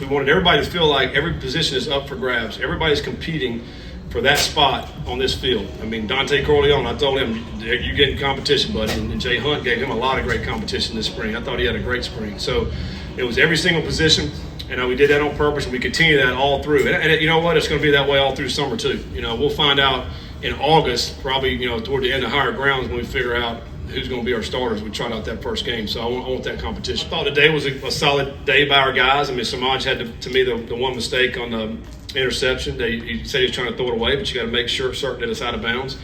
We wanted everybody to feel like every position is up for grabs. Everybody's competing for that spot on this field. I mean, Dante Corleone, I told him, you're getting competition, buddy. And Jay Hunt gave him a lot of great competition this spring. I thought he had a great spring. So it was every single position, and we did that on purpose, and we continue that all through. And you know what? It's going to be that way all through summer, too. We'll find out in August, probably, toward the end of higher grounds when we figure out who's going to be our starters. We tried out that first game, so I want that competition. I thought today was a solid day by our guys. I mean, Samaj had, to me, the one mistake on the interception. He said he was trying to throw it away, but you got to make certain that it's out of bounds.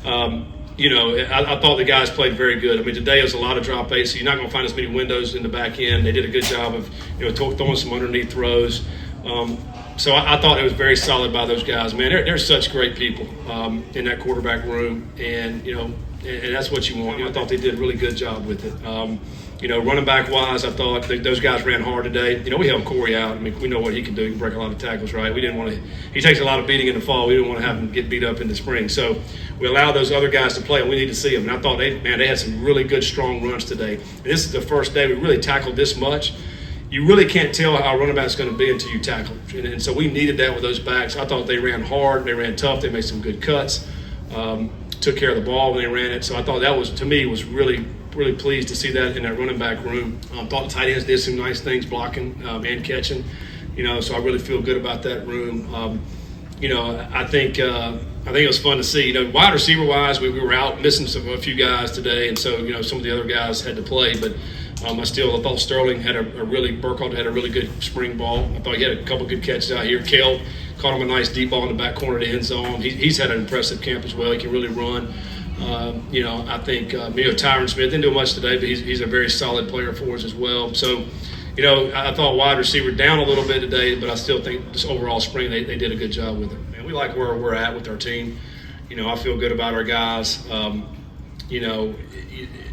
I thought the guys played very good. I mean, today was a lot of drop eight, so you're not going to find as many windows in the back end. They did a good job of, throwing some underneath throws. So I thought it was very solid by those guys. Man, they're such great people in that quarterback room, and and that's what you want. I thought they did a really good job with it. Running back wise, I thought those guys ran hard today. We held Corey out. I mean, we know what he can do. He can break a lot of tackles, right? We didn't want to. He takes a lot of beating in the fall. We didn't want to have him get beat up in the spring. So we allowed those other guys to play, and we need to see them. And I thought they had some really good, strong runs today. And this is the first day we really tackled this much. You really can't tell how a running back is going to be until you tackle. And so we needed that with those backs. I thought they ran hard. They ran tough. They made some good cuts. Took care of the ball when they ran it. So I thought that was, to me, was really pleased to see that in that running back room. Thought the tight ends did some nice things blocking and catching. So I really feel good about that room. I think it was fun to see. Wide receiver wise, we were out missing a few guys today, and so some of the other guys had to play. But I thought Sterling had Burkhalter had a really good spring ball. I thought he had a couple good catches out here. Kale caught him a nice deep ball in the back corner of the end zone. He's had an impressive camp as well. He can really run. I think Tyron Smith didn't do much today, but he's a very solid player for us as well. So, I thought wide receiver down a little bit today, but I still think this overall spring they did a good job with it. And we like where we're at with our team. I feel good about our guys.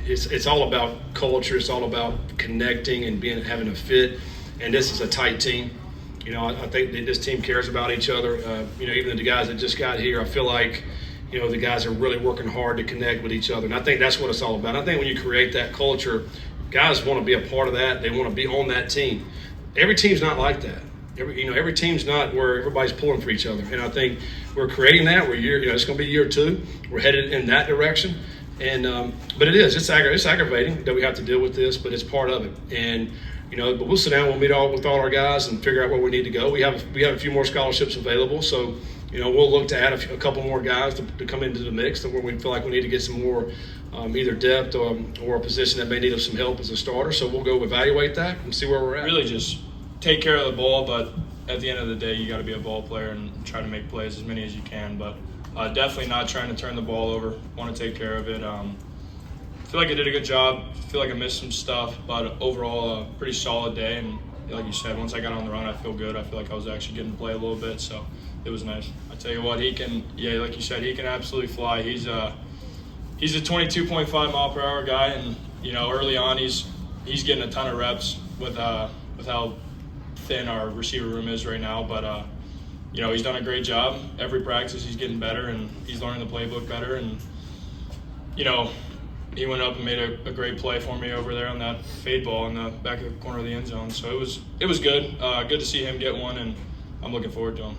It's all about culture. It's all about connecting and having a fit. And this is a tight team. I think that this team cares about each other. Even the guys that just got here, I feel like, the guys are really working hard to connect with each other. And I think that's what it's all about. I think when you create that culture, guys want to be a part of that. They want to be on that team. Every team's not like that. Every team's not where everybody's pulling for each other. And I think we're creating that. It's going to be year 2. We're headed in that direction. And but it's aggravating that we have to deal with this, but it's part of it. And but we'll sit down, we'll meet with all our guys and figure out where we need to go. We have a few more scholarships available, so we'll look to add a couple more guys to come into the mix where we feel like we need to get some more either depth or a position that may need some help as a starter. So we'll go evaluate that and see where we're at. Really just take care of the ball, but at the end of the day, you got to be a ball player and try to make plays as many as you can. But definitely not trying to turn the ball over. Want to take care of it. I feel like I did a good job. I feel like I missed some stuff, but overall, a pretty solid day. And like you said, once I got on the run, I feel good. I feel like I was actually getting to play a little bit, so it was nice. I tell you what, like you said, he can absolutely fly. He's a 22.5 mile per hour guy, and early on, he's getting a ton of reps with how thin our receiver room is right now. But he's done a great job. Every practice, he's getting better, and he's learning the playbook better. And he went up and made a great play for me over there on that fade ball in the back of the corner of the end zone. So it was good. Good to see him get one, and I'm looking forward to him.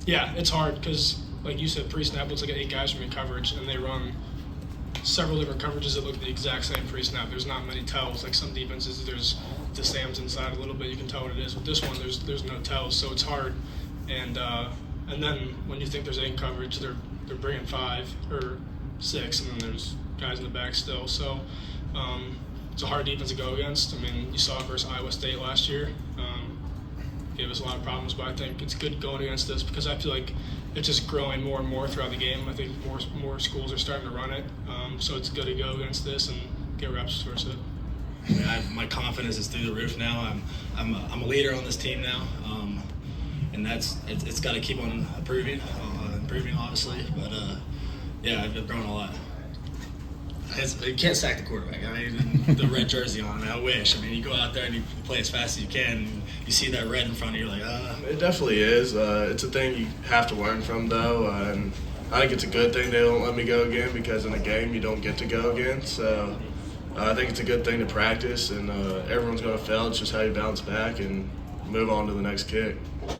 Yeah, it's hard because, like you said, pre-snap looks like 8 guys from in coverage, and they run several different coverages that look the exact same pre-snap. There's not many tells. Like some defenses, there's the Sam's inside a little bit. You can tell what it is. With this one, there's no tells, so it's hard. And then when you think there's 8 in coverage, they're bringing 5 or 6, and then there's guys in the back still. So it's a hard defense to go against. I mean, you saw it versus Iowa State last year. Gave us a lot of problems, but I think it's good going against this because I feel like it's just growing more and more throughout the game. I think more schools are starting to run it. So it's good to go against this and get reps versus it. My confidence is through the roof now. I'm a leader on this team now, and it's got to keep on improving obviously. But I've grown a lot. You can't sack the quarterback. I mean, the red jersey on. I wish. I mean, you go out there and you play as fast as you can. And you see that red in front of you, you're like, It definitely is. It's a thing you have to learn from, though. And I think it's a good thing they don't let me go again because in a game you don't get to go again. So I think it's a good thing to practice, and everyone's going to fail. It's just how you bounce back. And move on to the next kick.